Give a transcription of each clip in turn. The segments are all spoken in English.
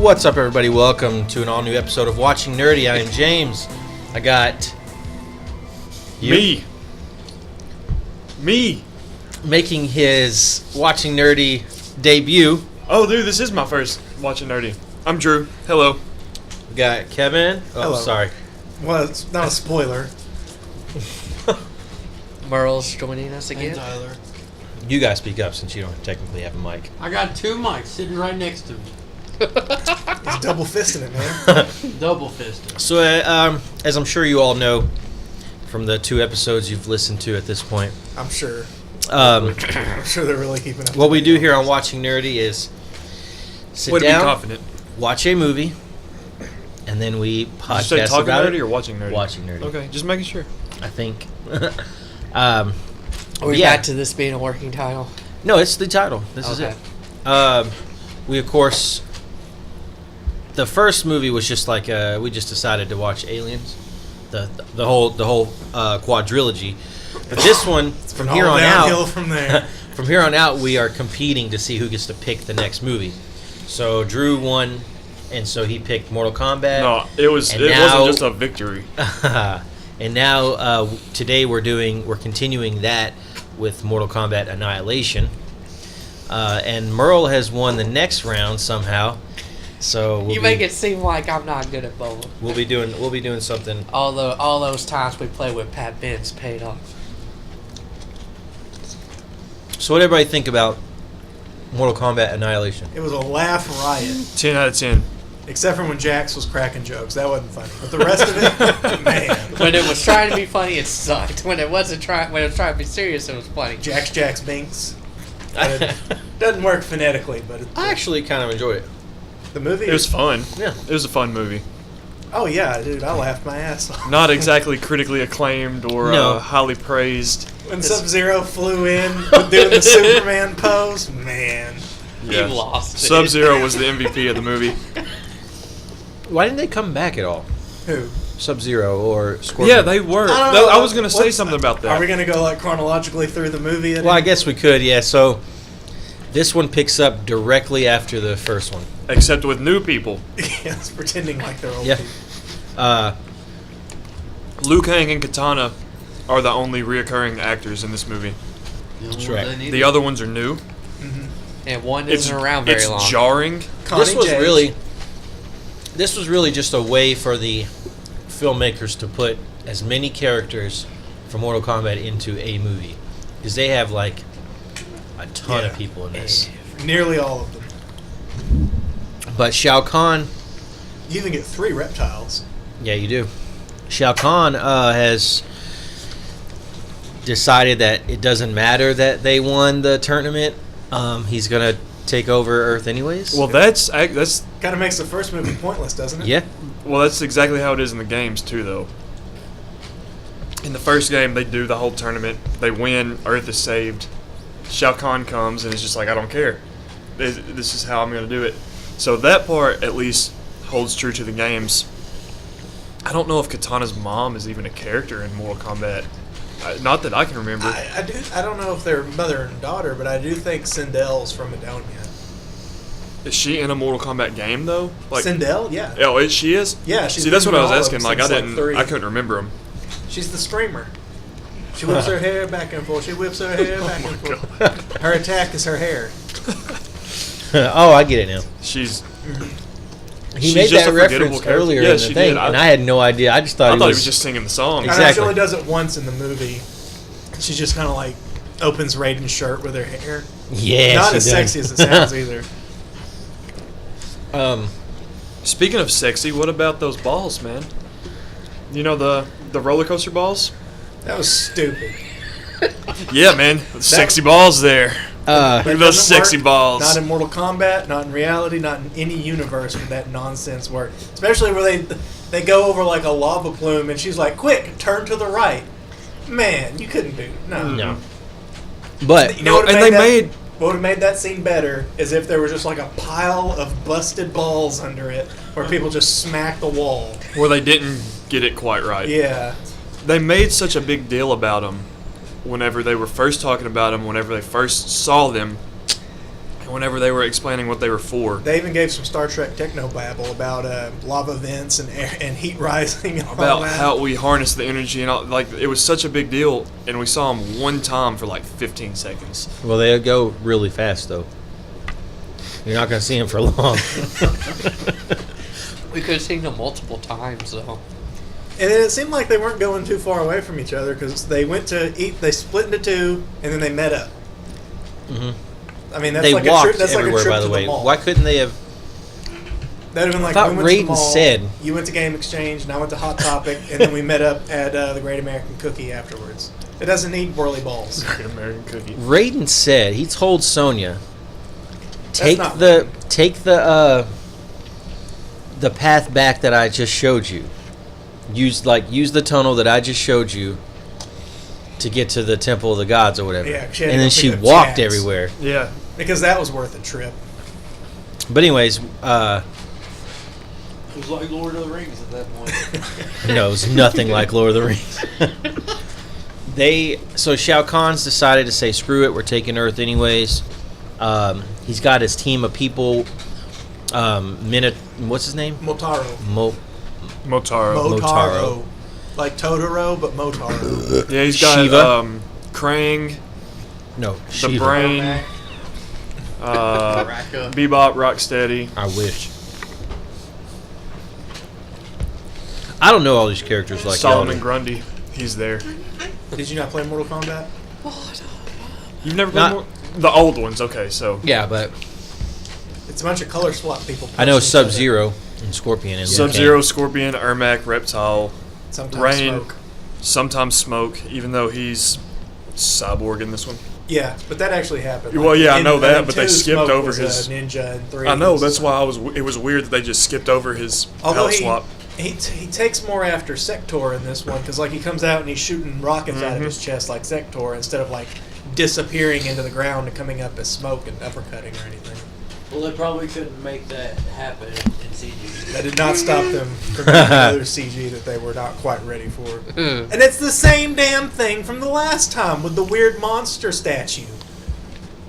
What's up, everybody? Welcome to an all-new episode of Watching Nerdy. I am James. I got you. Me. Making his Watching Nerdy debut. Oh, dude, this is my first Watching Nerdy. I'm Drew. Hello. We got Kevin. Oh, Hello. Sorry. Well, it's not a spoiler. Merle's joining us again. Hey, Tyler. You guys speak up since you don't technically have a mic. I got two mics sitting right next to me. He's double fisting it, man. Double fisted. So, as I'm sure you all know from the 2 episodes you've listened to at this point, I'm sure. um, I'm sure they're really keeping up. what we do here on Watching Nerdy is sit Way to be down, confident. watch a movie, and then we Did you podcast say talking about nerdy it. or watching nerdy? Watching Nerdy. Okay, just making sure. I think. Are we yeah. back to this being a working title? No, it's the title. This is Okay. it. We, of course, the first movie was just like we just decided to watch Aliens, the whole quadrilogy. But this one, from All here on downhill out, from there. from here on out, we are competing to see who gets to pick the next movie. So Drew won, and so he picked Mortal Kombat. No, it And wasn't now- just a victory. And now today we're continuing that with Mortal Kombat Annihilation. And Merle has won the next round somehow. So You make it seem like I'm not good at bowling. we'll be doing something. Although all those times we played with Pat Vince paid off. So what everybody think about Mortal Kombat Annihilation? It was a laugh riot, 10 out of 10. except for when Jax was cracking jokes. That wasn't funny. But the rest of it, man. When it was trying to be funny, it sucked. When it was trying to be serious, it was funny. Jax Binks. It doesn't work phonetically, but I actually kind of enjoyed it. the movie. It was fun. Yeah. It was a fun movie. Oh yeah, dude, I laughed my ass off. Not exactly critically acclaimed or No. highly praised. When Sub-Zero flew in doing the Superman pose, man. Yeah. He lost it. Sub-Zero was the MVP of the movie. Why didn't they come back at all? Who? Sub-Zero or Scorpion? Yeah, they were. I don't know. I was going to say What's- something about that. Are we gonna go like chronologically through the movie? Well, I guess we could. Yeah. So this one picks up directly after the first one. Except with new people. Yes, pretending like they're old Yeah. people. Liu Kang and Katana are the only reoccurring actors in this movie. right. The other ones are new. And one isn't around very it's long. jarring. Connie This was James. really just a way for the filmmakers to put as many characters from Mortal Kombat into a movie, because they have like a ton of Yeah. people in this. Nearly all of them. But Shao Kahn, You even get 3 reptiles. yeah, you do. Shao Kahn has decided that it doesn't matter that they won the tournament. He's gonna take over Earth anyways. Well, that's Kind of makes the first movie pointless, doesn't it? yeah. Well, that's exactly how it is in the games, too, though. In the first game, they do the whole tournament. They win. Earth is saved. Shao Kahn comes, and it's just like, I don't care. This is how I'm going to do it. So that part, at least, holds true to the games. I don't know if Katana's mom is even a character in Mortal Kombat. Not that I can remember. I don't know if they're mother and daughter, but I do think Sindel's from Adonia. Is she in a Mortal Kombat game, though? Like, Sindel? Yeah. oh, she is? Yeah, she's See, that's been what I in was all of asking. them Like, since, 3. I couldn't remember them. She's the streamer. She whips her hair back and forth. She whips her hair back and forth. Her attack is her hair. Oh, I get it now. She's He She's made just that a forgettable reference character. earlier Yeah, in the she thing, did. and I had no idea. I just thought, I thought he was just singing the song. I know Exactly. she only does it once in the movie. She just kind of like opens Raiden's shirt with her hair. yeah, Not she as does. sexy as it sounds either. Speaking of sexy, what about those balls, man? You know the roller coaster balls? That was stupid. Yeah, man, sexy balls there. That Look at those doesn't sexy work. balls. Not in Mortal Kombat, not in reality, not in any universe would that nonsense work. Especially where they go over like a lava plume and she's like, "Quick, turn to the right." Man, you couldn't do no. No, but You know what and would they made what would have made that scene better is if there was just like a pile of busted balls under it where people just smack the wall. where they didn't get it quite right. Yeah. They made such a big deal about them whenever they were first talking about them, whenever they first saw them. whenever they were explaining what they were for. They even gave some Star Trek technobabble about lava vents and air and heat rising. And all About that. how we harness the energy and all, like it was such a big deal, and we saw them one time for like 15 seconds. Well, they go really fast though. You're not going to see him for long. We could have seen them multiple times, though. And then it seemed like they weren't going too far away from each other because they went to eat. They split into two, and then they met up. hmm I mean, that's They like walked a trip. That's like a everywhere, trip by to the way. mall. Why couldn't they have? That'd have been like thought we went to the Raiden mall, said- you went to Game Exchange, and I went to Hot Topic, and then we met up at the Great American Cookie afterwards. It doesn't need whirly balls. Great American Cookie. Raiden said he told Sonya, take not the path back that I just showed you. Use the tunnel that I just showed you to get to the Temple of the Gods or whatever. Yeah, she had to and go then she pick up walked Jax. everywhere. Yeah. Because that was worth a trip. But anyways, It was like Lord of the Rings at that point. no, it was nothing like Lord of the Rings. So Shao Kahn's decided to say, screw it, we're taking Earth anyways. He's got his team of people. What's his name? Motaro. Motaro. Motaro. Like Totoro, but Motaro. Yeah, he's got Shiva. Krang, No, the Shiva. Brain, Baraka. Bebop, Rocksteady. I wish. I don't know all these characters like Solomon y'all. Grundy. He's there. Did you not play Mortal Kombat? You've never Not- played the old ones, okay, so. Yeah, but It's a bunch of color swap people. I know punching each other. Sub-Zero and Scorpion and Liu Sub-Zero, Scorpion, Ermac, Reptile, Sometimes Rain. smoke. sometimes Smoke, even though he's Cyborg in this one. Yeah, but that actually happened. Well, yeah, I in- know that, in but they 2, skipped Smoke over was a his- ninja in 3. I know, that's so- why it was weird that they just skipped over his Although belt swap. he takes more after Sector in this one because like he comes out and he's shooting rockets out of his chest like Sector instead of like disappearing into the ground and coming up as smoke and uppercutting or anything. Well, they probably couldn't make that happen in CG. That did not stop them from doing other CG that they were not quite ready for. And it's the same damn thing from the last time with the weird monster statue.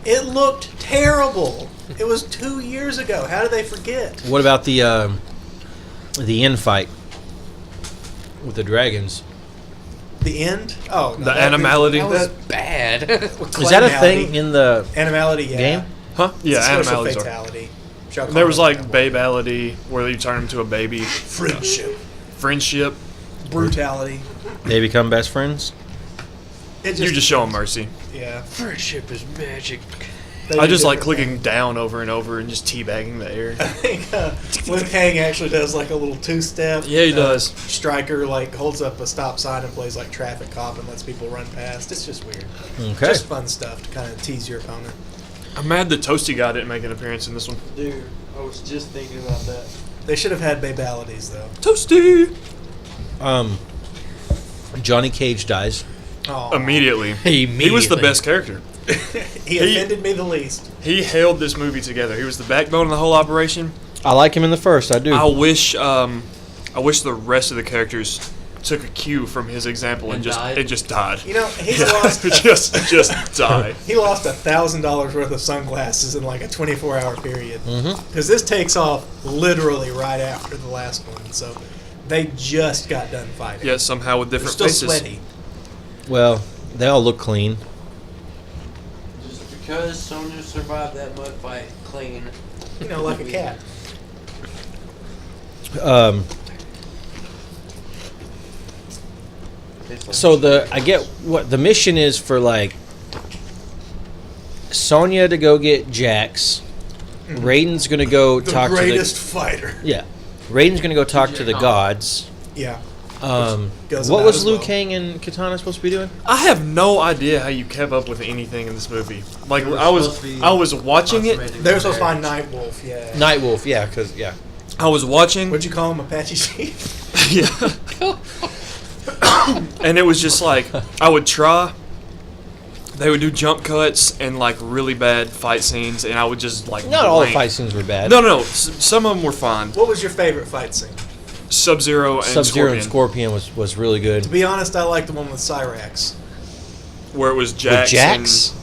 It looked terrible. It was 2 years ago. How did they forget? What about the end fight with the dragons? The end? Oh, no, The animality? That was bad. Is that a thing in the Animality, yeah. game? Huh? Yeah, It's a social animalities are. fatality. Shao There was Kahn like was babality, where you turn into a baby. friendship, Friendship, brutality. They become best friends? It you just show them mercy. Yeah. Friendship is magic. They I do just like different clicking down over and over and just teabagging the air. things. I think Liu Kang actually does like a little two-step. Yeah, he does. Stryker like holds up a stop sign and plays like traffic cop and lets people run past. It's just weird. Okay. Just fun stuff to kind of tease your opponent. I'm mad the Toasty guy didn't make an appearance in this one. Dude, I was just thinking about that. They should have had babalities though. Toasty! Johnny Cage dies. Aw. Immediately. He was the Immediately. best character. He offended me the least. He held this movie together. He was the backbone of the whole operation. I like him in the first, I do. I wish the rest of the characters took a cue from his example and And just died? it just died. You know, he's Yeah, lost. just die. He lost $1,000 worth of sunglasses in like a 24-hour period. Mhm. Because this takes off literally right after the last one. So they just got done fighting. Yet somehow with They're different still faces. sweaty. Well, they all look clean. Just because Sonya survived that mud fight clean. You know, like a cat. So I get what the mission is for, like Sonya to go get Jax. Raiden's gonna go The talk greatest fighter. to the Raiden's gonna go talk to the gods. Yeah. What goes about was as Liu well. Kang and Katana supposed to be doing? I have no idea how you kept up with anything in this movie. Like It was I was supposed to be I was watching it. consummating They were supposed to marriage. find Nightwolf, yeah. Nightwolf, yeah. I was watching. What'd you call him, Apache Chief? Yeah. And it was just like I would try. They would do jump cuts and like really bad fight scenes, and I would just like Not all the blank. fight scenes were bad. No. Some of them were fine. What was your favorite fight scene? Sub-Zero and Sub-Zero and Scorpion, Scorpion was really good. To be honest, I like the one with Cyrax. where it was With Jax. Jax?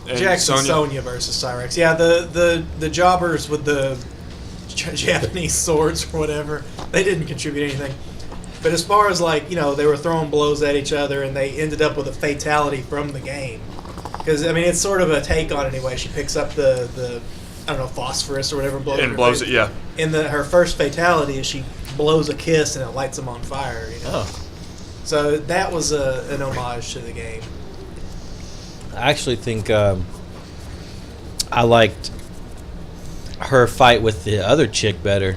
Jax and Sonya versus Cyrex. Yeah, the jobbers with the Japanese swords or whatever, they didn't contribute anything. But as far as like, they were throwing blows at each other and they ended up with a fatality from the game. Because, I mean, it's sort of a take on it anyway. She picks up the I don't know, phosphorus or whatever. And blows it, yeah. In her first fatality is she blows a kiss and it lights them on fire, Oh. So that was an homage to the game. I actually think I liked her fight with the other chick better.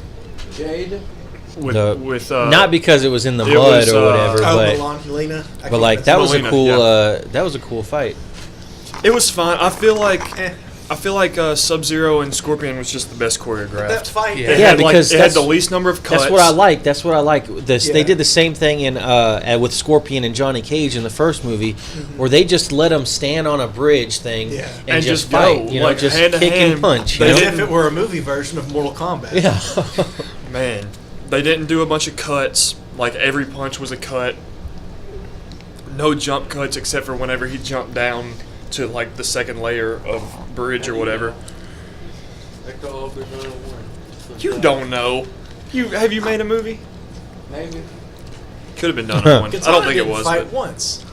Jade. Not because it was in the it mud was, or whatever, Melina. but like that was a Melina, cool yeah. that was a cool fight. It was fine. I feel like Sub-Zero and Scorpion was just the best choreographed. That fight. Yeah. It Yeah, had, because it had the least number of cuts. That's what I like. That's what I like. This They Yeah. did the same thing in with Scorpion and Johnny Cage in the first movie, where they just let them stand on a bridge thing Yeah. and just go, fight. like, Just hand to kick and hand. punch. They As didn't- if it were a movie version of Mortal Kombat. Yeah. Man, they didn't do a bunch of cuts. Like every punch was a cut. No jump cuts except for whenever he jumped down to like the second layer of bridge or whatever. You don't know. Have you made a movie? Maybe. Could have been done in one. I Katana don't think it didn't was. fight but- once.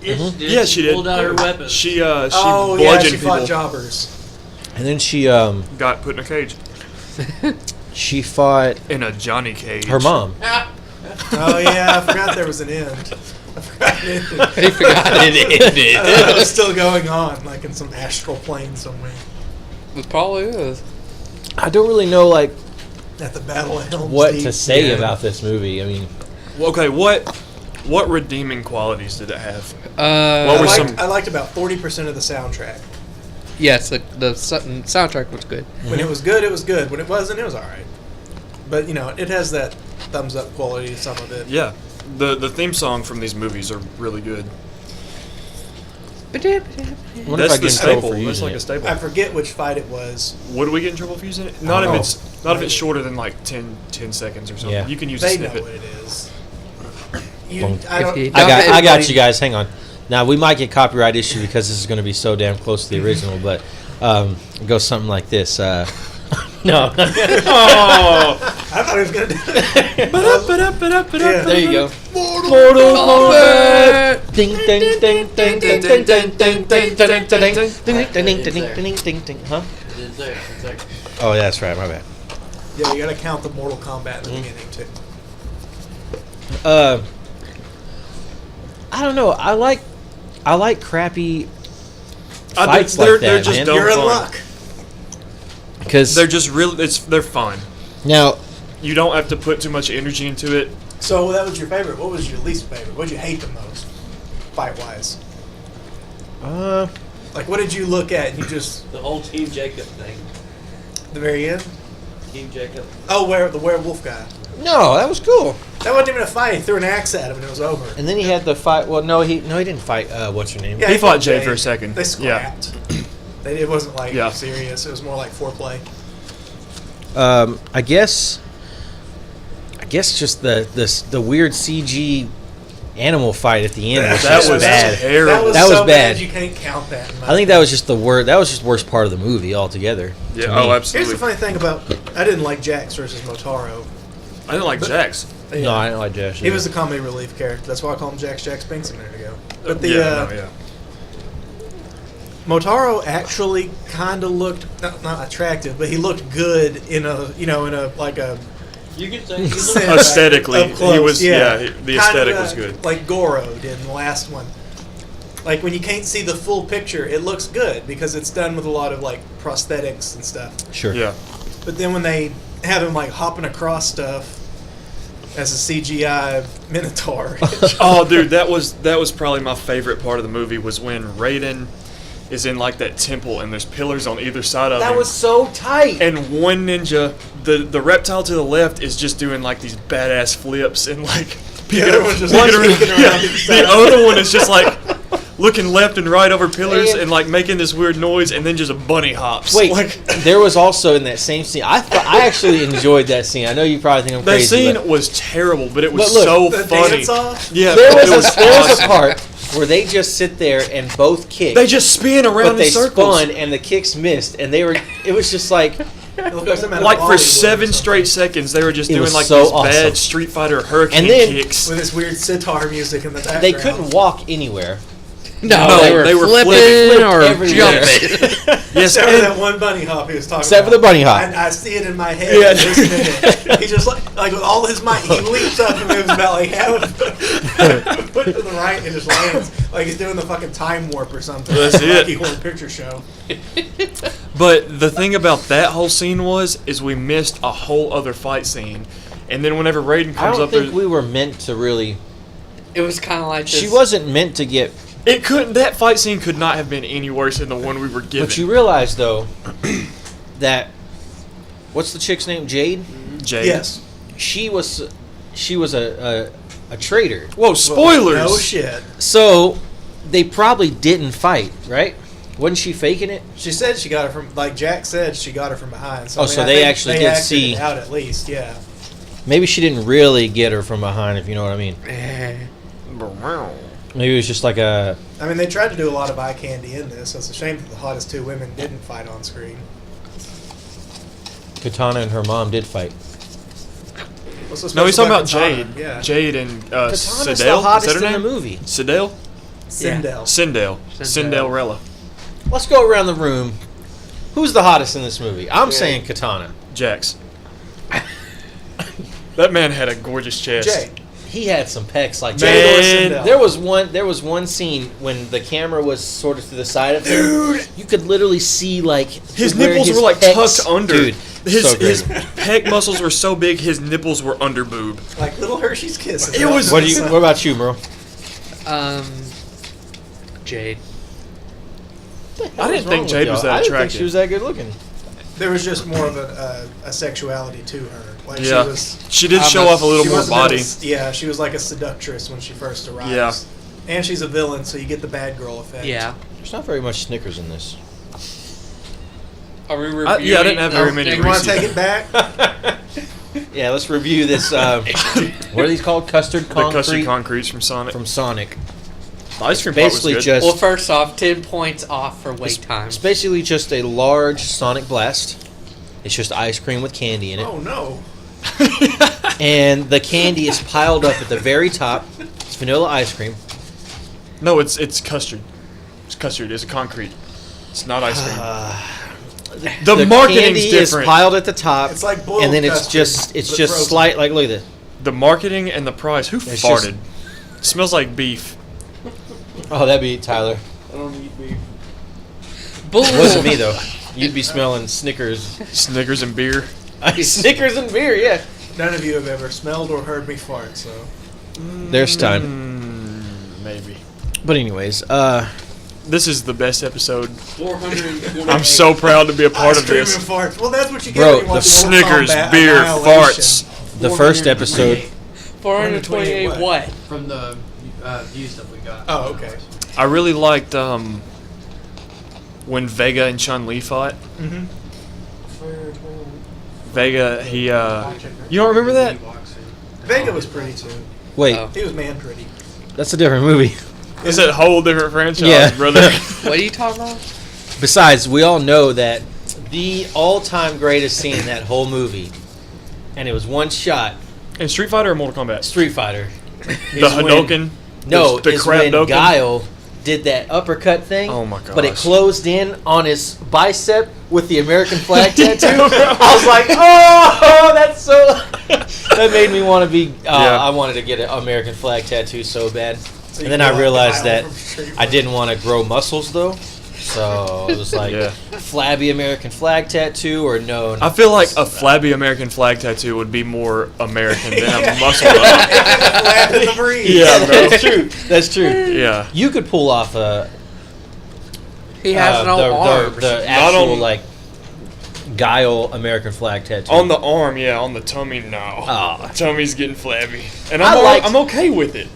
Yeah, she did. Pulled out her weapon. She Oh, bludgeoned yeah, she people. fought jobbers. And then she Got put in a cage. fought In a Johnny cage. her mom. Oh, yeah, I forgot there was an end. I forgot it ended. He forgot it ended. It was still going on, like in some astral plane somewhere. It probably is. I don't really know like At the Battle of Helm's what Deep. to say Yeah. about this movie. I mean, Well, okay, what redeeming qualities did it have? What I were liked, some- I liked about 40% of the soundtrack. Yes, the soundtrack was good. When it was good, it was good. When it wasn't, it was alright. But, it has that thumbs up quality to some of it. Yeah, the theme song from these movies are really good. I wonder if I That's get the in trouble staple. for That's using like a it. staple. I forget which fight it was. Would we get in trouble for using it? I Not don't if it's shorter than like 10 seconds or something. Yeah. You can use a They know snippet. what it is. Well, you- I got you guys. Hang on. Now we might get copyright issue because this is going to be so damn close to the original, but it goes something like this. No. Oh, I thought he was going to do it. Yeah. There you go. Mortal Kombat! Ding ding ding ding ding ding ding ding ding ding ding ding ding ding ding ding. Huh? It didn't say it. It's like, Oh, yeah, that's right. My bad. Yeah, you got to count the Mortal Kombat in the beginning, too. I don't know. I like crappy I fights they're like that, just man. dumb You're in fun. luck. Because They're just really they're fun. now, You don't have to put too much energy into it. So that was your favorite. What was your least favorite? What did you hate the most, fight-wise? Like, what did you look at and you just, the whole Team Jacob thing. the very end? Team Jacob. Oh, the werewolf guy. no, that was cool. That wasn't even a fight. He threw an axe at him and it was over. And then he had the fight. Well, no, he didn't fight. What's her name? Yeah, He fought Jay for a second. They Yeah. scrapped. It wasn't like Yeah. serious. It was more like foreplay. I guess just the weird CG animal fight at the end was That just was bad. terrible. That was so bad. You can't count that. in my I think that was just the worst part of the movie altogether. Yeah. to Oh, me. absolutely. Here's the funny thing about I didn't like Jax versus Motaro. I didn't like Jax. Yeah. No, I don't like Josh. He was the comedy relief character. That's why I called him Jax Binks a minute ago. But the yeah. Motaro actually kind of looked not attractive, but he looked good in a like a You could say he sense looked Aesthetically, up close, he was yeah. the Kind aesthetic of, was good. Like Goro did in the last one. Like when you can't see the full picture, it looks good because it's done with a lot of like prosthetics and stuff. Sure. Yeah. But then when they have him like hopping across stuff as a CGI Minotaur, Oh, dude, that was probably my favorite part of the movie was when Raiden is in like that temple and there's pillars on either side of That him. was so tight. And one ninja, the reptile to the left is just doing like these badass flips and like the other one's just looking like around. sneaking around Yeah, the other one is just like looking left and right over pillars And- and like making this weird noise and then just a bunny hops. Wait, like, there was also in that same scene. I actually enjoyed that scene. I know you probably think I'm that crazy. scene but was terrible, but it was But look, so the funny. dance off. Yeah, there it was a awesome. part where they just sit there and both kick. They just spin around but they in circles. spun and the kicks missed, and they were. It was just like Like for 7 straight seconds, they were just It doing was like so these bad awesome. Street Fighter hurricane And then- kicks. with this weird sitar music in the background. they couldn't walk anywhere. No, they were flipping flipping or everywhere. jumping. Yes, Except for and that one bunny hop he was talking Except for about. the bunny hop. I see it in my head. Yeah. In this minute. He just like with all his might, he leaps up and moves about like half a foot to the right and just lands like he's doing the fucking time warp or something. That's like it. Rocky Horror Picture Show. But the thing about that whole scene is we missed a whole other fight scene, and then whenever Raiden I comes don't up there, think we were meant to really. It was kind of like this. She wasn't meant to get. it couldn't. That fight scene could not have been any worse than the one we were given. But you realize though that what's the chick's name? Jade. Jade. Yes. She was a traitor. Whoa! Spoilers. No shit. So they probably didn't fight, right? Wasn't she faking it? She said she got it from, like Jack said, she got it from behind. So, Oh, I mean, so I they think actually they did acted see- it out at least, yeah. Maybe she didn't really get her from behind, if you know what I mean. Maybe it was just like a. I mean, they tried to do a lot of eye candy in this. So it's a shame that the hottest two women didn't fight on screen. Katana and her mom did fight. What's so No, he's special talking about Katana? Jade. Yeah. Jade and Katana's Sindel. the Is that hottest her in the name? movie. Sindel. Sindel. Sindel. Cinderella. Let's go around the room. Who's the hottest in this movie? I'm saying Katana. Jax. That man had a gorgeous chest. Jade. He had some pecs like Jade or Man. Sindel? There was one scene when the camera was sort of to the side of him. Dude. You could literally see like His where nipples his were like pecs- tucked under. Dude, His so great. his pec muscles were so big, his nipples were under boob. Like little Hershey's Kisses. It was- What about you, bro? Jade. I didn't think Jade was that I didn't think attractive. she was that good looking. There was just more of a sexuality to her. Like Yeah. she was. She did show off a little she more must have been body. yeah, she was like a seductress when she first arrives. Yeah. And she's a villain, so you get the bad girl effect. Yeah. There's not very much Snickers in this. Are we reviewing? Yeah, I didn't have very many You want to Reese's. take it back? Yeah, let's review this. What are these called? Custard The concrete custard concretes from Sonic. from Sonic. The ice cream part was Basically good. just Well, first off, 10 points off for wait time. it's basically just a large Sonic Blast. It's just ice cream with candy in it. Oh no. And the candy is piled up at the very top. It's vanilla ice cream. No, it's custard. It's custard. It's a concrete. It's not ice cream. the marketing's candy different. is piled at the top. It's like boiled and then it's custard, just but just frozen. slight. Like look at this. The marketing and the price. Who It's farted? It smells like beef. Oh, that'd be Tyler. I don't eat beef. Bull. It wasn't me though. You'd be smelling Snickers. Snickers and beer. Snickers and beer, yeah. None of you have ever smelled or heard me fart, so. There's time. Maybe. But anyways, This is the best episode. 428. I'm so proud to be a part of Ice cream this. and farts. Well, that's what you get Bro, when you watch the Mortal Snickers, Kombat beer, Annihilation. farts. the first episode. 428 what? From the view stuff we got. Oh, okay. I really liked when Vega and Chun-Li fought. Mm-hmm. Vega, he you don't remember that? Vega was pretty too. Wait, Oh. He was man pretty. that's a different movie. It's a whole different franchise, Yeah. brother. What are you talking about? Besides, we all know that the all-time greatest scene in that whole movie, and it was one shot, In Street Fighter or Mortal Kombat? Street Fighter. The is when- Hadoken? No, the is crab when Doken? Guile did that uppercut thing. Oh my But it gosh. closed in on his bicep with the American flag tattoo. I was like, oh, that's so. That made me want to be. Yeah. I wanted to get an American flag tattoo so bad. So And you then feel I like realized Guile that from Street I Fighter. didn't want to grow muscles though. So it was like Yeah. flabby American flag tattoo or no. I feel like a flabby American flag tattoo would be more American than a muscle up. Flap in the breeze. Yeah, bro. That's true. That's true. Yeah. You could pull off a He has no arms. the Not actual on- like Guile American flag tattoo. On the arm, yeah. On the tummy, no. Oh. Tummy's getting flabby. And I liked- I'm okay with it.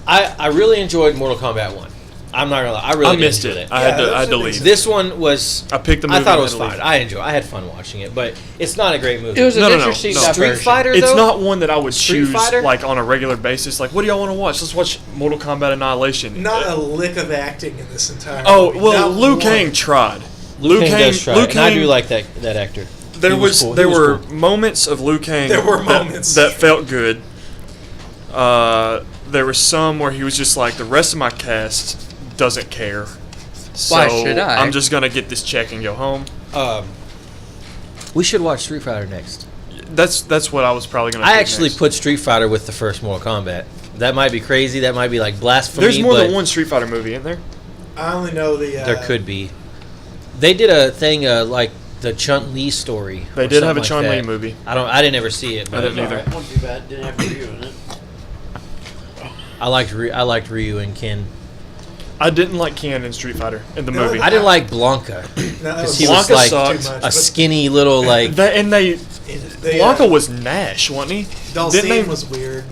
I really enjoyed Mortal Kombat 1. I'm not gonna lie. I really I missed enjoyed it. it. I had to leave. This one was. I picked the movie. I thought it and was had to fine. leave. I enjoyed. I had fun watching it, but it's not a great movie. It was an No, no, no, interesting no. Street diversion. Fighter. It's though? not one that I would Street choose Fighter? like on a regular basis. Like, what do y'all want to watch? Let's watch Mortal Kombat Annihilation. Not a lick of acting in this entire Oh movie. well, Not Liu one. Kang tried. Liu Kang does try, Liu and I Kang- do like that actor. There He was cool. He there was were cool. moments of Liu Kang. There were that- moments. that felt good. There were some where he was just like, the rest of my cast doesn't care. So Why should I? I'm just gonna get this check and go home. We should watch Street Fighter next. That's what I was probably gonna. I pick actually next. put Street Fighter with the first Mortal Kombat. That might be crazy. That might be like blasphemy. There's more but than one Street Fighter movie, isn't there? I only know the. There could be. They did a thing like the Chun-Li story. They or did have a something like Chun-Li that. movie. I didn't ever see it, I but didn't either. Alright, wasn't too bad. Didn't have Ryu in it. I liked Ryu and Ken. I didn't like Ken in Street Fighter in the No, movie. I didn't like Blanca No, that because was he was Blanca like sucked. too much, a but skinny little like. They they, Blanca was Nash, wasn't he? Dulcine Didn't they? was weird.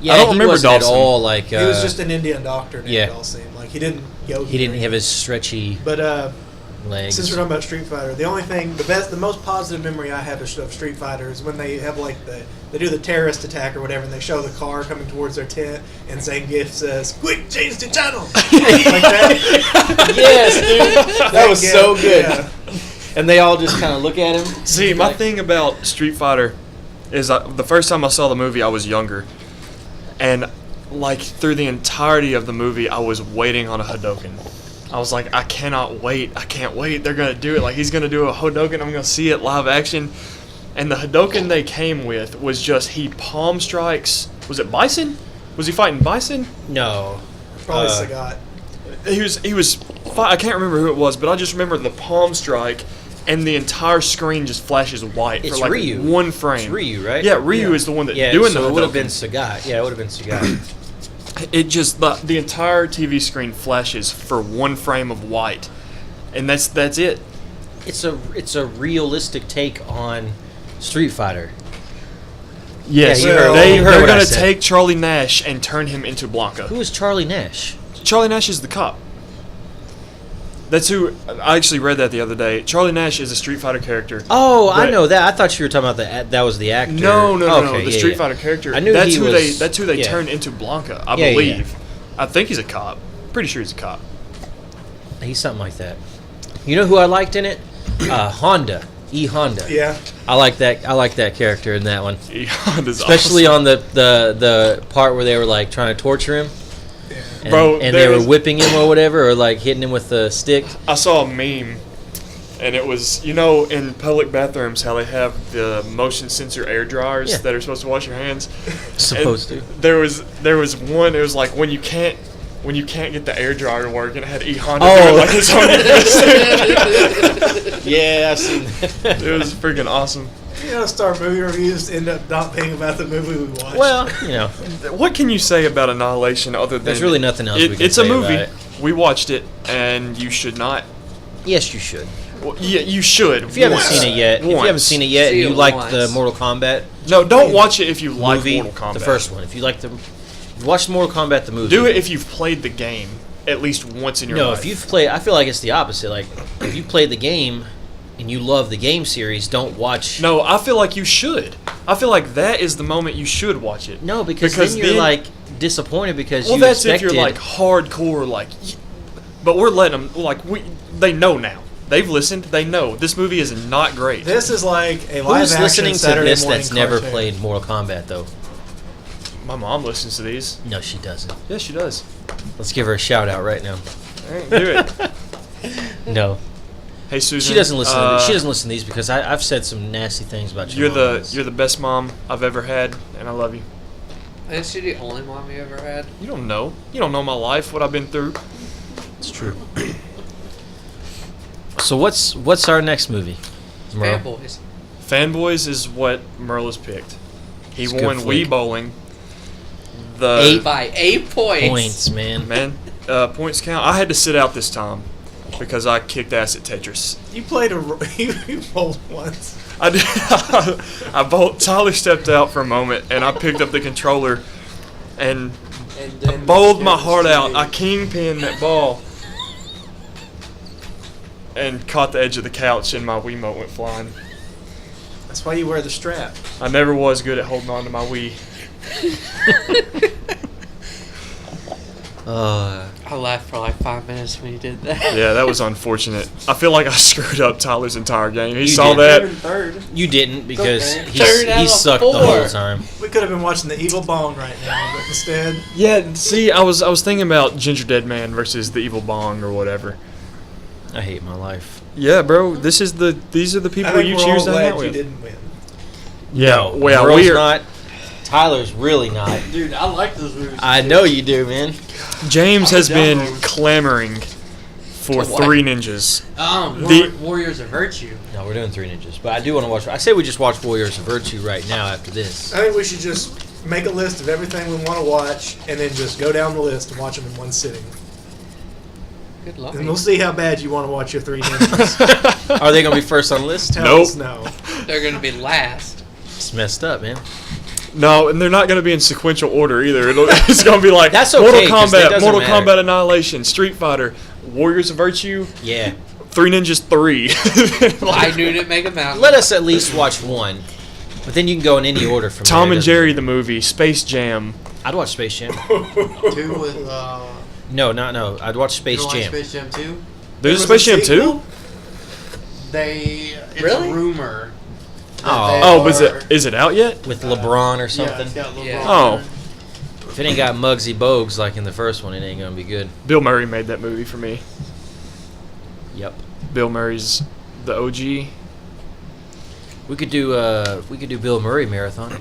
Yeah, I don't he remember wasn't at Dawson. all like. He was just an Indian doctor named yeah. Dulcine. Like he didn't yogi. He didn't or have his stretchy But legs. since we're talking about Street Fighter, the only thing, the most positive memory I have of Street Fighter is when they have like they do the terrorist attack or whatever, and they show the car coming towards their tent, and Zangief says, "Quick, change the channel." Like that. Yes, dude. That was so good. Yeah. And they all just kind of look at him. See, my Like- thing about Street Fighter is the first time I saw the movie, I was younger, and like through the entirety of the movie, I was waiting on a Hadouken. I was like, I cannot wait. I can't wait. They're gonna do it. Like he's gonna do a Hadouken. I'm gonna see it live action. And the Hadouken they came with was just he palm strikes. Was it Bison? Was he fighting Bison? No. Probably Uh, Sagat. He was. I can't remember who it was, but I just remember the palm strike, and the entire screen just flashes white It's for like Ryu. one frame. It's Ryu, right? Yeah, Ryu Yeah. is the one that's Yeah, doing so the it would have been Hadouken. Sagat. Yeah, it would have been Sagat. It just the entire TV screen flashes for one frame of white, and that's it. It's a realistic take on Street Fighter. Yes, Yeah, you heard- they, you heard they're what I gonna said. take Charlie Nash and turn him into Blanca. Who is Charlie Nash? Charlie Nash is the cop. That's who. I actually read that the other day. Charlie Nash is a Street Fighter character. Oh, I But- know that. I thought you were talking about that was the actor. No. Okay, The yeah, Street yeah. Fighter character. I knew that's he who was- That's who they yeah. turned into Blanca. I Yeah, yeah, believe. I think he's a cop. Pretty sure he's a cop. He's something like that. You know who I liked in it? Honda. Honda. Yeah. I like that. I like that character in that one, Honda's especially awesome. on the part where they were like trying to torture him. And, Bro, and there they were was- whipping him or whatever, or like hitting him with the stick. I saw a meme, and it was in public bathrooms how they have the motion sensor air dryers Yeah. that are supposed to wash your hands. Supposed And to. There was one. It was like when you can't get the air dryer to work, and it had Honda Oh. doing like his own. Yeah, I've seen that. It was freaking awesome. You know, start movie reviews end up not being about the movie we watched. Well, you know, What can you say about Annihilation other than There's really nothing else we can it's say a movie. about it. We watched it, and you should not. yes, you should. Well, yeah, you should. If you haven't once. seen it yet, if you haven't Once. seen it yet, and See you it like once. the Mortal Kombat No, don't watch it if you like movie, Mortal Kombat. the first one. If you like the, watch Mortal Kombat the movie. Do it if you've played the game at least once in your No, life. if you've played, I feel like it's the opposite. Like, if you played the game and you love the game series, don't watch. No, I feel like you should. I feel like that is the moment you should watch it. No, because then you're like disappointed because well, you that's expected. if you're like hardcore, like. But we're letting them they know now. They've listened. They know this movie is not great. this is like a live who's action listening to Saturday this morning that's never cartoon. played Mortal Kombat though? My mom listens to these. No, she doesn't. Yes, she does. Let's give her a shout out right now. All right, do it. No, Hey, Susan. she doesn't listen. She doesn't listen to these because I've said some nasty things about your mom. You're the best mom I've ever had, and I love you. Is she the only mom you ever had? You don't know. You don't know my life, what I've been through. It's true. So what's our next movie? Merle? Fanboys. Fanboys is what Merle has picked. He It's a good won flick. Wii Bowling. The 8 By 8 points. points, man. man points count. I had to sit out this time because I kicked ass at Tetris. You played you bowled once. I did. Tyler stepped out for a moment, and I picked up the controller and And I then bowled my Kevin's heart out. TV. I kingpin that ball. And caught the edge of the couch and my Wiimote went flying. That's why you wear the strap. I never was good at holding on to my Wii. I laughed for like 5 minutes when you did that. Yeah, that was unfortunate. I feel like I screwed up Tyler's entire game. He You saw did. that. Kevin third. You didn't because Okay. Third out he of sucked the 4. whole time. We could have been watching the Evil Bong right now, but instead, Yeah, see, I was thinking about Ginger Dead Man versus the Evil Bong or whatever. I hate my life. Yeah, bro, these are the people I think you we're choose all to hang out glad you with. didn't win. Yeah, well, Merle's we're not. Tyler's really not. Dude, I like those movies. I know you do, man. James has I'm down been those. clamoring for To what? 3 Ninjas. The- Warriors of Virtue. No, we're doing Three Ninjas, but I do want to watch. I say we just watch Warriors of Virtue right now after this. I think we should just make a list of everything we want to watch, and then just go down the list and watch them in one sitting. Good luck. And we'll see how bad you want to watch your Three Ninjas. Are they gonna be first on the list? Tell Nope. us no. They're gonna be last. It's messed up, man. No, and they're not going to be in sequential order either. It's going to be like That's okay, Mortal 'cause that Kombat, doesn't Mortal matter. Kombat Annihilation, Street Fighter, Warriors of Virtue, Yeah. 3 Ninjas 3. I didn't make a mountain. Let us at least watch one, but then you can go in any order from Tom there. and Jerry the movie, Space Jam. I'd watch Space Jam. 2 with No. I'd watch Space you don't like Jam. Space Jam 2? There's a was a Space Jam 2? sequel? It's Really? a rumor. that Oh. they Oh, are- is it out yet? With LeBron or Yeah, something. it's got LeBron. Yeah. Oh, If it ain't got Muggsy Bogues like in the first one, it ain't gonna be good. Bill Murray made that movie for me. Yep. Bill Murray's the OG. We could do Bill Murray marathon.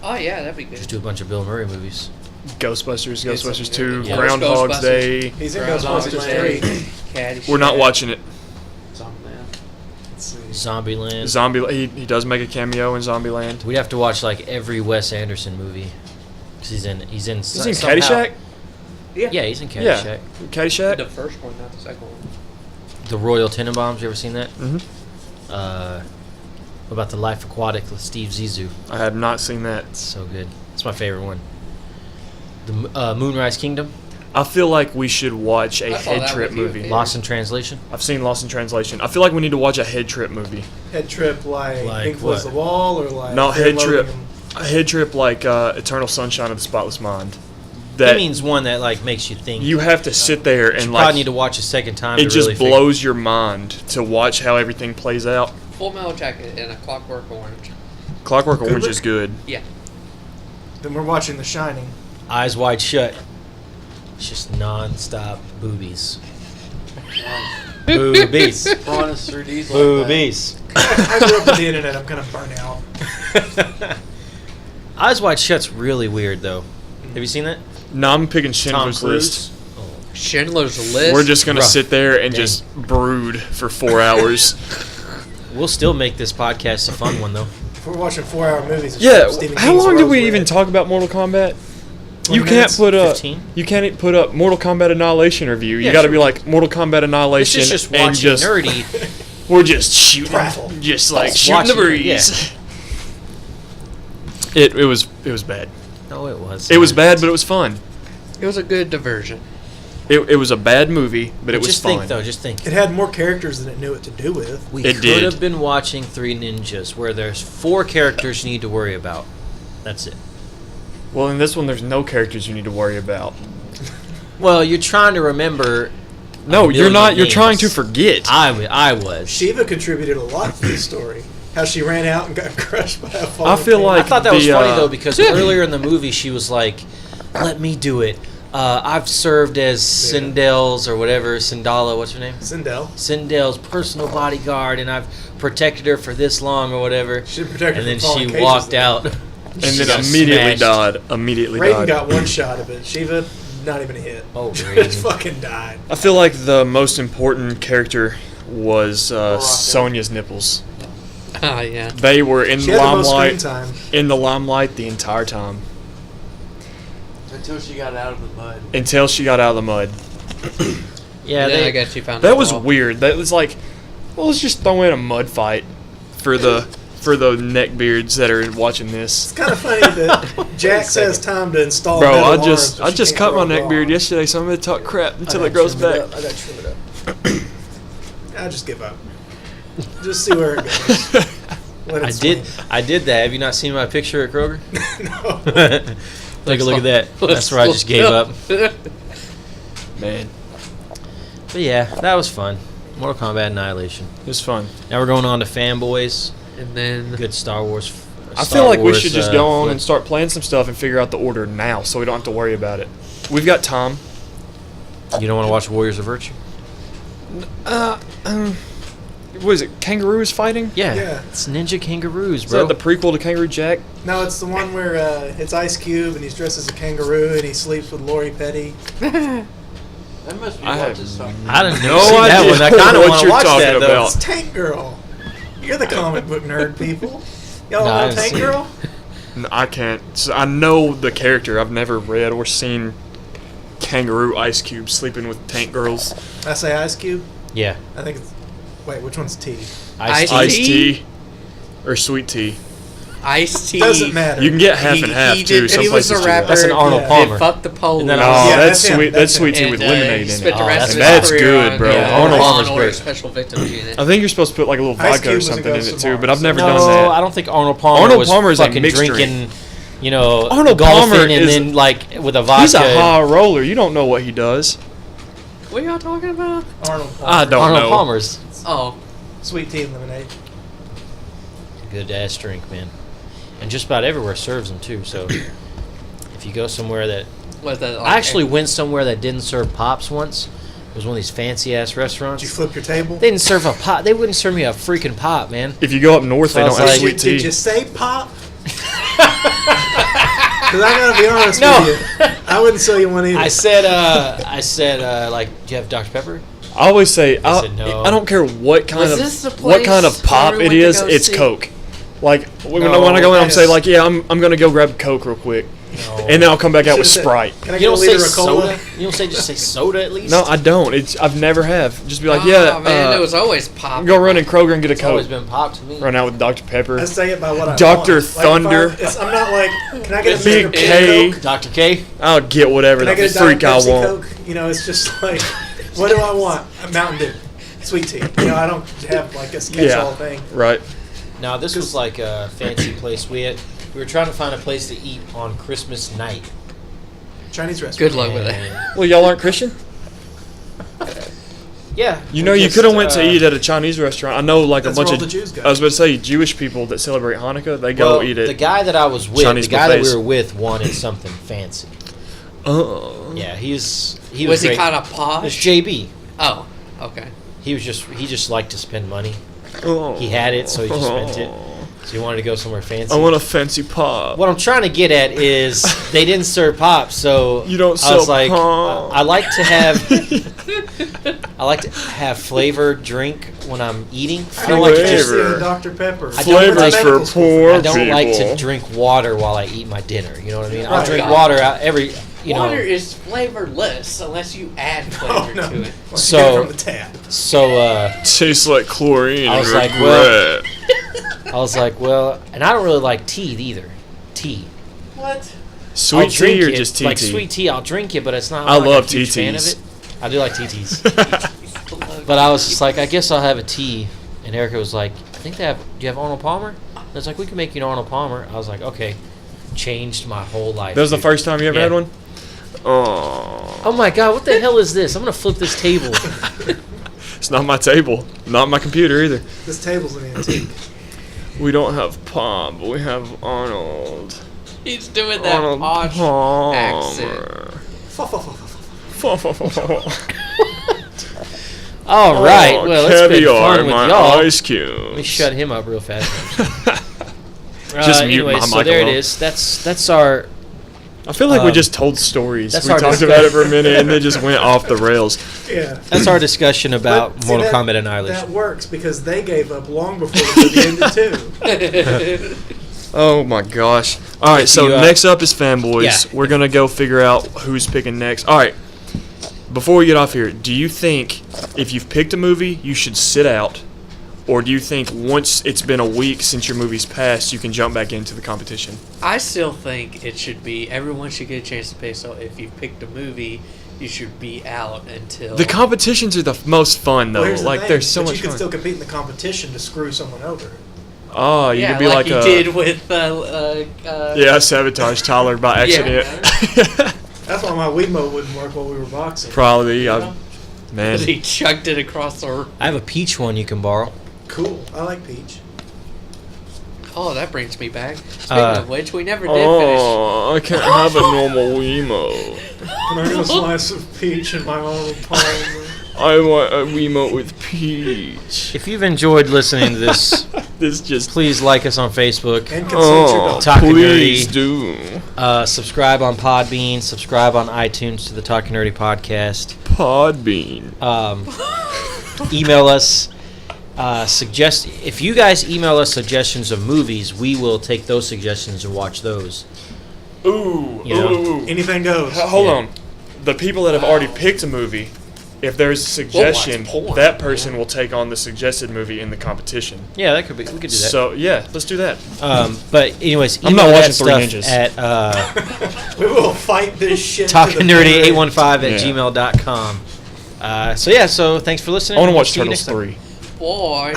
Oh yeah, that'd be good. Just do a bunch of Bill Murray movies. Ghostbusters, It's Ghostbusters a- 2, yeah. Groundhog's Ghostbusters. Day. He's in Groundhog Ghostbusters Day. 3. Caddyshack. We're not watching it. Zombieland. Let's see. Zombieland. He does make a cameo in Zombieland. We'd have to watch like every Wes Anderson movie. 'Cause he's in. Is he in somehow- Caddyshack? Yeah, he's in Yeah. Caddyshack. Caddyshack? The first one, not the second one. The Royal Tenenbaums. You ever seen that? Mm-hmm. What about The Life Aquatic with Steve Zissou? I have not seen that. It's so good. It's my favorite one. The Moonrise Kingdom. I feel like we should watch a I saw head that trip with you. movie. Yeah. Lost in Translation. I've seen Lost in Translation. I feel like we need to watch a head trip movie. Head trip like Like Pink Floyd's The what? Wall, or like No, Fear head and trip. Loathing A head trip like Eternal Sunshine of the Spotless Mind. That That means one that like makes you think. you have to sit there You and probably like need to watch a second time. it to just really figure- blows your mind to watch how everything plays out. Full Metal Jacket and A Clockwork Orange. Clockwork Orange look. is good. Yeah. Then we're watching The Shining. Eyes Wide Shut. It's just non-stop boobies. Boobies. Honest 3Ds like Boobies. I grew up with the internet. I'm kind of burnt out. Eyes Wide Shut's really weird though. Have you seen that? No, I'm picking Tom Schindler's Cruise. List. Schindler's List. We're just gonna Rough. sit there and Dang. just brood for 4 hours. We'll still make this podcast a fun one though. If we're watching 4-hour movies. it's Yeah, Stephen how King's long did Rose we Red. even talk about Mortal Kombat? 20 You can't minutes? put up 15? you can't put up Mortal Kombat Annihilation review. You Yeah, got to sure. be like Mortal Kombat This Annihilation is just and watching just nerdy. we're just shooting, Prattle. just like Just shooting the watching it, breeze. It was bad. No, it was. It was bad, but it was fun. It was a good diversion. It was a bad movie, but it was just fun. think though. Just think. It had more characters than it knew what to do with. We It could did. have been watching Three Ninjas, where there's 4 characters you need to worry about. That's it. Well, in this one, there's no characters you need to worry about. Well, you're trying to remember. No, a you're not. million You're trying to names. forget. I was. Shiva contributed a lot to the story. How she ran out and got crushed by a falling I feel king. like I thought that was the, funny though because earlier in the movie she was like, "Let me do it. I've served as Yeah. Sindel's or whatever Sindala. What's her name? Sindel. Sindel's personal bodyguard, and I've protected her for this long or whatever." She protected her And then from falling she cages, walked though. out. and She then got immediately smashed. died. Immediately Raiden died. got one shot of it. Shiva, not even a hit. Oh, Just Raiden. fucking died. I feel like the most important character was Morocco. Sonya's nipples. Oh, yeah. They were in She the had the most screen limelight. time. In the limelight the entire time Until she got out of the mud. until she got out of the mud. Yeah, And then I they, guess she found That out was all. weird. That was like, well, let's just throw in a mud fight for the for the neckbeards that are watching this. It's kind of funny that Jack says time to install. Bro, metal I arms, just but she can't cut my grow neck beard long. yesterday, so I'm gonna talk crap until I it gotta grows trim back. up. I gotta trim it up. I just give up. Just see where it goes. Let it swing. I did that. Have you not seen my picture at Kroger? No. Take a look at that. That's where I just gave up. Man, But yeah, that was fun. Mortal Kombat Annihilation. it was fun. Now we're going on to Fanboys. And then Good Star Wars. I feel like we Wars, should just go on flick. and start playing some stuff and figure out the order now, so we don't have to worry about it. We've got time. You don't want to watch Warriors of Virtue? What is it? Kangaroos fighting? Yeah, Yeah. it's Ninja Kangaroos, Is bro. that the prequel to Kangaroo Jack? No, it's the one where it's Ice Cube and he's dressed as a kangaroo and he sleeps with Lori Petty. That must be I watching have something. I didn't No know that idea one. I kind of what want to you're watch talking that though. about. It's Tank Girl. You're the comic book nerd people. Y'all No, I know haven't Tank seen Girl? No, I can't. So I know the character. I've never read or seen Kangaroo Ice Cube sleeping with tank girls. I say Ice Cube. Yeah, I think it's. Wait, which one's T? Ice-T. Iced tea or sweet tea. Ice-T. Doesn't matter. You can get half and half too. Some He was places a do that. rapper. That's an Arnold Yeah. Palmer. Did fuck the police. And then No, Yeah, that's that's him. sweet. That's That's sweet him. tea with And, lemonade he in spent it. the Oh, rest of his that's career good, on, bro. Yeah, Arnold Law Palmer's and Order great. Special Victims Unit. I think you're supposed to put like a little Ice vodka Cube or was a something in ghost it of too, Mars. but I've never No, done that. I don't think Arnold Palmer Arnold was Palmer's a fucking mixed drinking, you know, Arnold golfing Palmer and is- then like with a vodka. He's a high roller. You don't know what he does. What are y'all talking about? Arnold Palmer. I don't Arnold know. Palmer's Oh, Sweet tea and lemonade. good ass drink, man, and just about everywhere serves them too. So if you go somewhere that was that? Like, I actually went somewhere that didn't serve pops once. It was one of these fancy ass restaurants. Did you flip your table? They didn't serve a pop. They wouldn't serve me a freaking pop, man. If you go up north, So they I don't was have like- sweet tea. Did you say pop? Because I gotta be honest No. with you, I wouldn't sell you one either. I said, like, do you have Dr Pepper? I always say said no. I don't care what kind Was of this the what kind of place pop where we it went to is. go It's see? Coke. Like when No, I go in, I'm that say is- like, yeah, I'm gonna go grab Coke real quick, No. and then I'll come back out with Should've said, Sprite. Can I You get a don't say liter of cola? soda. You don't say just say soda at least. No, I don't. I've never have. Just be like, oh, yeah, man, it was always pop. go run in Kroger and get a It's always Coke. been pop to me. Run out with Dr Pepper. I say it by what I Dr. want. Like, if Thunder. I'm not like, can I get a Big Mr. K. Coke? Dr K. I'll get whatever Can I the get a freak Diet I Pepsi want. Coke? You know, it's just like, what do I want? A Mountain Dew, sweet tea. You know, I don't have like a catch-all thing. Right. Now this was like a fancy place. We were trying to find a place to eat on Christmas night. Chinese restaurant. Good luck with it. And- Well, y'all aren't Christian. Yeah. You know, we you just, could have went to eat at a Chinese restaurant. I know, like That's a bunch where of all the Jews go. I was about to say Jewish people that celebrate Hanukkah. They go Well, eat at. the guy that I was with, Chinese the guy that buffets. we were with, wanted something fancy. Oh. Yeah, he was Was he great. kind of It's posh? JB. Oh, okay. He just liked to spend money. Oh. He had it, so he just spent it. So he wanted to go somewhere fancy. I want a fancy pop. What I'm trying to get at is they didn't serve pop, so You don't I was sell like, pop. I like to have flavored drink when I'm eating. I don't like to just Flavor. Dr. Pepper. I don't Flavors like- for poor I don't like to people. drink water while I eat my dinner. You know what I mean? I'll Right. drink water every. You Water know. is flavorless unless you add Oh, flavor no. to it. Let's So- get it from the tap. So Tastes like chlorine. I and was like, regret. I was like, well, and I don't really like tea either. Tea. What? I'll Sweet drink tea or it, just tea like tea? sweet tea. I'll drink it, but it's not. I like love a huge fan of TTs. it. I do like TTs. But I was just like, I guess I'll have a tea. And Erica was like, I think they have. Do you have Arnold Palmer? I was like, we can make you an Arnold Palmer. I was like, okay. Changed my whole life. That was the dude. first time you ever Yeah. had one? Oh. Oh my god, what the hell is this? I'm gonna flip this table. It's not my table. Not my computer either. This table's an antique. We don't have pop, but we have Arnold. He's doing that Arnold posh Palmer. accent. All right, Oh, well, it's been caviar fun in with my y'all. ice cubes. Let me shut him up real fast. Just mute anyway, my so mic there alone. it is. That's our. I feel like we Um, just told stories. that's We our talked about it for a minute and they just went off the rails. Yeah. That's our discussion about But, see, Mortal that- Kombat That Annihilation. works because they gave up long before the movie ended too. Oh my gosh. All right, so you, next up is Fanboys. yeah. We're going to go figure out who's picking next. All right. Before we get off here, do you think if you've picked a movie, you should sit out? Or do you think once it's been a week since your movie's passed, you can jump back into the competition? I still think it should be everyone should get a chance to pay. So if you picked a movie, you should be out until The competitions are the most fun though. Well, here's the Like thing, they're so but much you can fun. still compete in the competition to screw someone over. Oh, you yeah, could be like like you a did with yeah, sabotage Tyler by accident. That's why my Wiimote wouldn't work while we were boxing. Probably, Yeah. man. He chucked it across the. I have a peach one you can borrow. Cool. I like Peach. Oh, that brings me back. Speaking Uh, of which, we never did Oh, I can't have a normal Wiimote. Can I get a slice of Peach in my own palm? I want a Wiimote with Peach. If you've enjoyed listening to this, This just please like us on Facebook. And consult your dog. Talking please Nerdy. do. Subscribe on Podbean. Subscribe on iTunes to the Talking Nerdy podcast. Podbean. Email us. Suggest if you guys email us suggestions of movies, we will take those suggestions and watch those. Ooh, You know. ooh. Anything goes. Hold Yeah. on. The people that have already picked a movie, if there's a suggestion, porn, that person will take on the suggested movie in the competition. Yeah, that could be. We could do that. So yeah, let's do that. But anyways, I'm email not that watching Three stuff Ninjas. at We will fight this shit. to the bitter end. talkingnerdy815@gmail.com. So thanks for listening. I want to watch See you Turtles next time. 3. Boy.